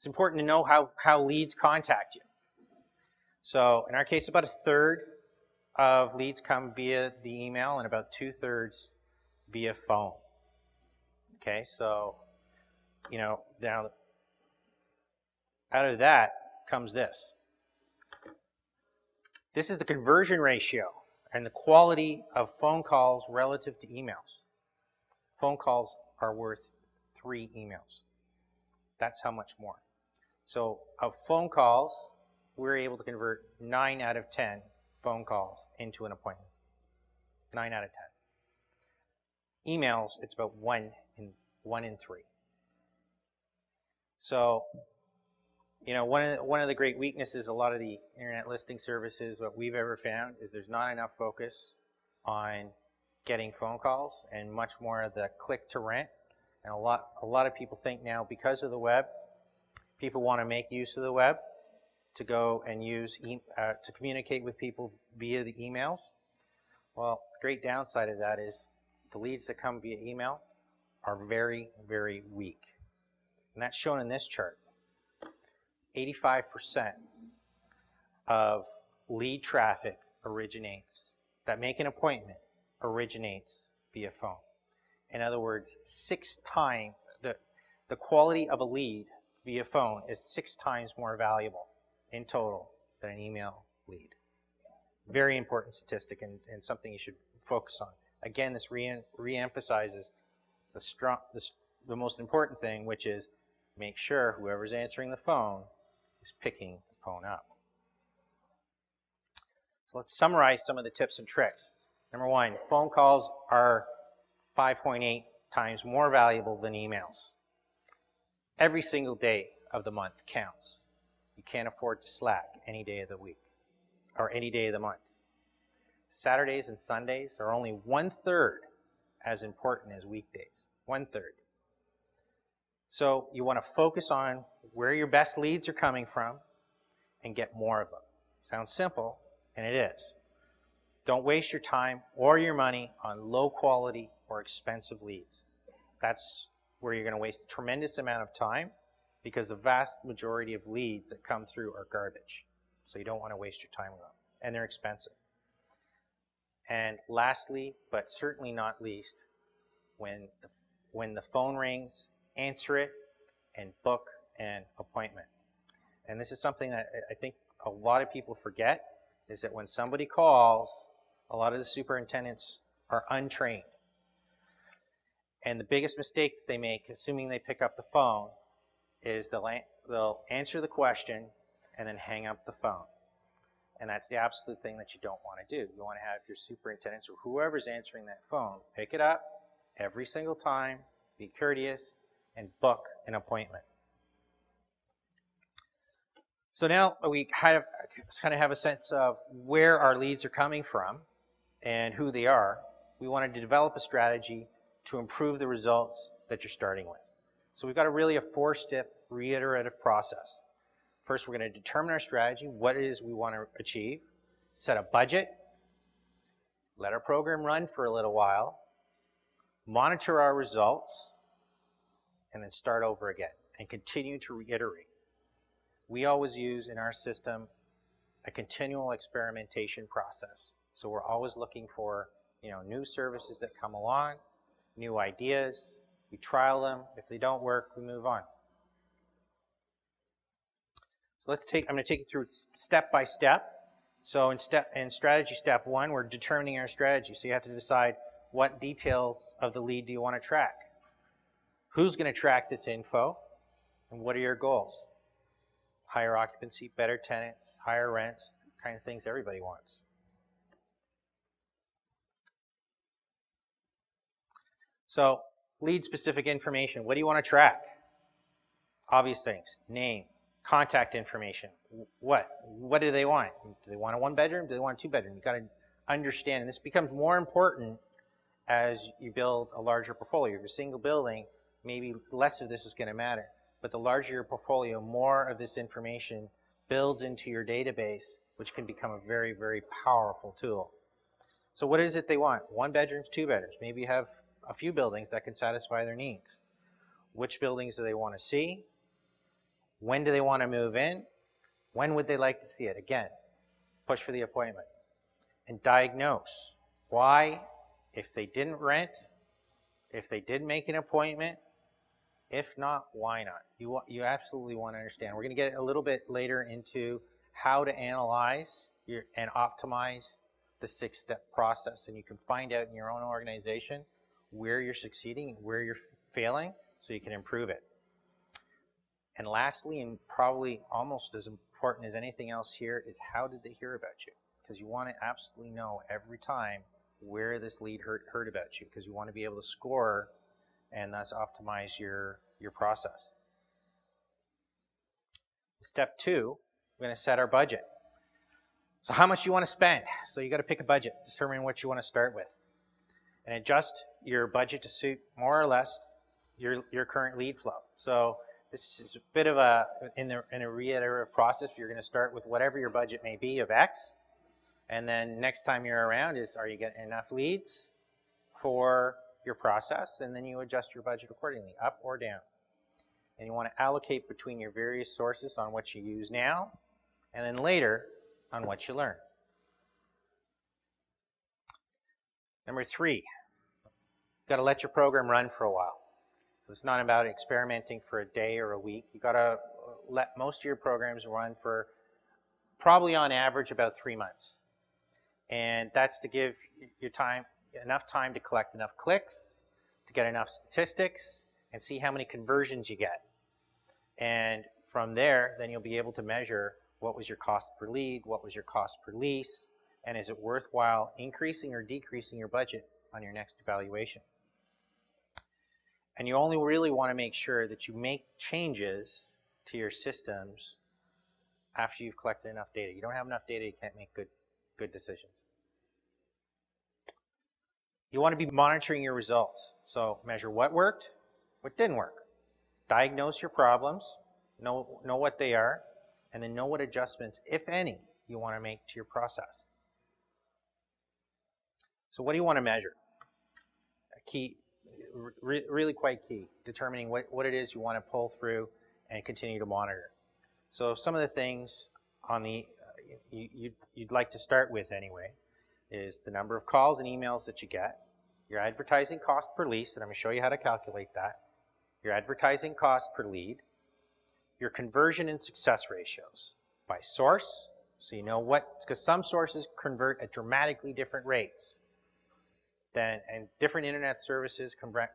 It's important to know how leads contact you. So in our case, about 1/3 of leads come via the email and about 2/3 via phone. Okay, so, now out of that comes this. This is the conversion ratio and the quality of phone calls relative to emails. Phone calls are worth 3 emails. That's how much more. So of phone calls, we're able to convert 9 out of 10 phone calls into an appointment. 9 out of 10. Emails, it's about 1 in 3. So, one of the great weaknesses a lot of the internet listing services, what we've ever found, is there's not enough focus on getting phone calls and much more of the click to rent. And a lot of people think now, because of the web, people want to make use of the web to go and use to communicate with people via the emails. Well, the great downside of that is the leads that come via email are very, very weak. And that's shown in this chart. 85% of lead traffic that make an appointment originates via phone. In other words, 6 times, the quality of a lead via phone is 6 times more valuable in total than an email lead. Very important statistic and something you should focus on. Again, this re-emphasizes the most important thing, which is make sure whoever's answering the phone is picking the phone up. So let's summarize some of the tips and tricks. Number 1, phone calls are 5.8 times more valuable than emails. Every single day of the month counts. You can't afford to slack any day of the week or any day of the month. Saturdays and Sundays are only 1/3 as important as weekdays. 1/3. So you want to focus on where your best leads are coming from and get more of them. Sounds simple, and it is. Don't waste your time or your money on low quality or expensive leads. That's where you're going to waste a tremendous amount of time, because the vast majority of leads that come through are garbage. So you don't want to waste your time with them. And they're expensive. And lastly, but certainly not least, when the phone rings, answer it and book an appointment. And this is something that I think a lot of people forget, is that when somebody calls, a lot of the superintendents are untrained. And the biggest mistake that they make, assuming they pick up the phone, is they'll answer the question and then hang up the phone. And that's the absolute thing that you don't want to do. You want to have your superintendents or whoever's answering that phone pick it up every single time, be courteous, and book an appointment. So now we kind of have a sense of where our leads are coming from and who they are. We wanted to develop a strategy to improve the results that you're starting with. So we've got a 4-step reiterative process. First, we're going to determine our strategy, what it is we want to achieve, set a budget, let our program run for a little while, monitor our results, and then start over again and continue to reiterate. We always use in our system a continual experimentation process. So we're always looking for new services that come along, new ideas. We trial them. If they don't work, we move on. So I'm going to take you through step by step. So in strategy step 1, we're determining our strategy. So you have to decide what details of the lead do you want to track. Who's going to track this info, and what are your goals? Higher occupancy, better tenants, higher rents, the kind of things everybody wants. So lead-specific information. What do you want to track? Obvious things. Name, contact information. What do they want? Do they want a 1-bedroom? Do they want a 2-bedroom? You've got to understand, and this becomes more important as you build a larger portfolio. If you're a single building, maybe less of this is going to matter. But the larger your portfolio, more of this information builds into your database, which can become a very, very powerful tool. So what is it they want? 1 bedrooms, 2 bedrooms. Maybe you have a few buildings that can satisfy their needs. Which buildings do they want to see? When do they want to move in? When would they like to see it? Again, push for the appointment. And diagnose. Why? If they didn't rent, if they didn't make an appointment, if not, why not? You absolutely want to understand. We're going to get a little bit later into how to analyze and optimize the 6-step process. And you can find out in your own organization where you're succeeding, where you're failing, so you can improve it. And lastly, and probably almost as important as anything else here, is how did they hear about you? Because you want to absolutely know every time where this lead heard about you, because you want to be able to score and thus optimize your process. Step 2, we're going to set our budget. So how much do you want to spend? So you got to pick a budget, determine what you want to start with, and adjust your budget to suit more or less your current lead flow. So this is a bit of in a reiterative process. You're going to start with whatever your budget may be of X, and then next time you're around are you getting enough leads for your process, and then you adjust your budget accordingly, up or down. And you want to allocate between your various sources on what you use now, and then later on what you learn. Number 3, you've got to let your program run for a while. So it's not about experimenting for a day or a week. You've got to let most of your programs run for probably on average about 3 months. And that's to give your time enough time to collect enough clicks, to get enough statistics, and see how many conversions you get. And from there, then you'll be able to measure what was your cost per lead, what was your cost per lease, and is it worthwhile increasing or decreasing your budget on your next evaluation. And you only really want to make sure that you make changes to your systems after you've collected enough data. You don't have enough data, you can't make good decisions. You want to be monitoring your results. So measure what worked, what didn't work. Diagnose your problems, know what they are, and then know what adjustments, if any, you want to make to your process. So what do you want to measure? Really quite key, determining what it is you want to pull through and continue to monitor. So some of the things on the you'd like to start with anyway is the number of calls and emails that you get, your advertising cost per lease, and I'm going to show you how to calculate that, your advertising cost per lead, your conversion and success ratios by source, so you know because some sources convert at dramatically different rates, and different internet services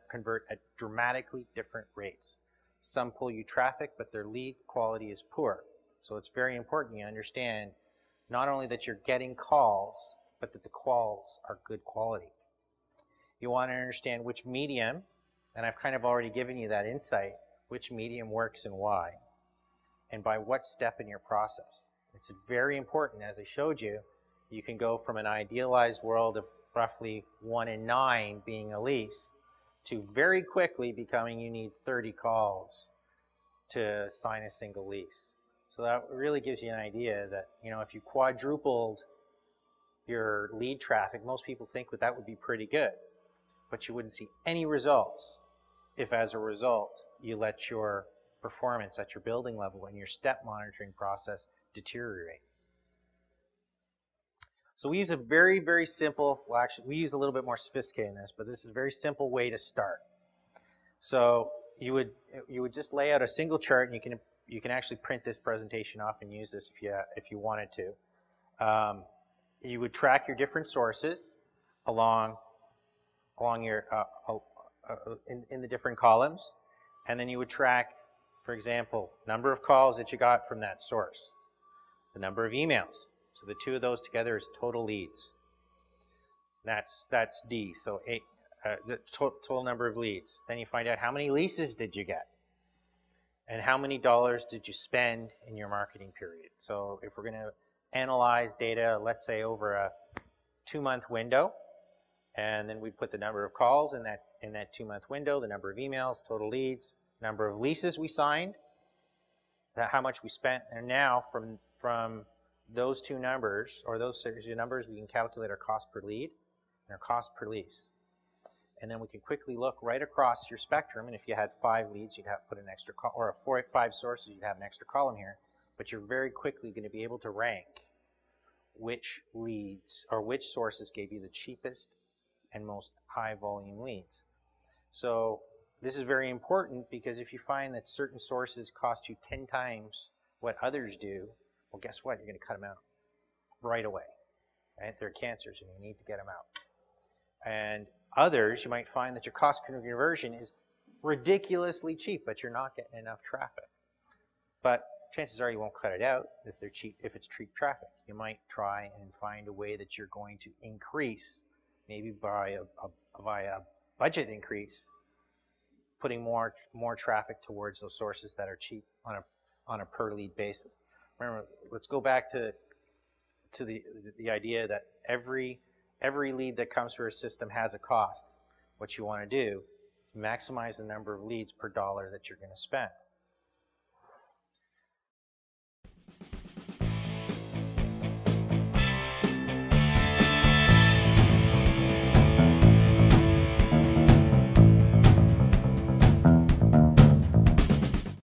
convert at dramatically different rates. Some pull you traffic, but their lead quality is poor. So it's very important you understand not only that you're getting calls, but that the calls are good quality. You want to understand which medium, and I've kind of already given you that insight, which medium works and why, and by what step in your process. It's very important, as I showed you, you can go from an idealized world of roughly 1 in 9 being a lease to very quickly becoming you need 30 calls to sign a single lease. So that really gives you an idea that, if you quadrupled your lead traffic, most people think that would be pretty good, but you wouldn't see any results if as a result you let your performance at your building level and your step monitoring process deteriorate. So we use a very, very simple, well actually we use a little bit more sophisticated than this, but this is a very simple way to start. So you would just lay out a single chart, and you can actually print this presentation off and use this if you wanted to. You would track your different sources along your in the different columns, and then you would track, for example, number of calls that you got from that source, the number of emails. So the two of those together is total leads. That's D. So the total number of leads. Then you find out how many leases did you get, and how many dollars did you spend in your marketing period. So if we're going to analyze data, let's say over a 2-month window, and then we put the number of calls in that 2-month window, the number of emails, total leads, number of leases we signed, how much we spent, and now from those two numbers, or those series of numbers, we can calculate our cost per lead and our cost per lease. And then we can quickly look right across your spectrum. And if you had 5 leads, you'd have to put an extra or 5 sources, you'd have an extra column here. But you're very quickly going to be able to rank which leads or which sources gave you the cheapest and most high volume leads. So this is very important, because if you find that certain sources cost you 10 times what others do, well, guess what? You're going to cut them out right away. Right? They're cancers and you need to get them out. And others, you might find that your cost per conversion is ridiculously cheap, but you're not getting enough traffic. But chances are you won't cut it out if they're cheap, if it's cheap traffic. You might try and find a way that you're going to increase, maybe by via budget increase, putting more traffic towards those sources that are cheap on a per lead basis. Remember, let's go back to the idea that every lead that comes through a system has a cost. What you want to do is maximize the number of leads per dollar that you're going to spend.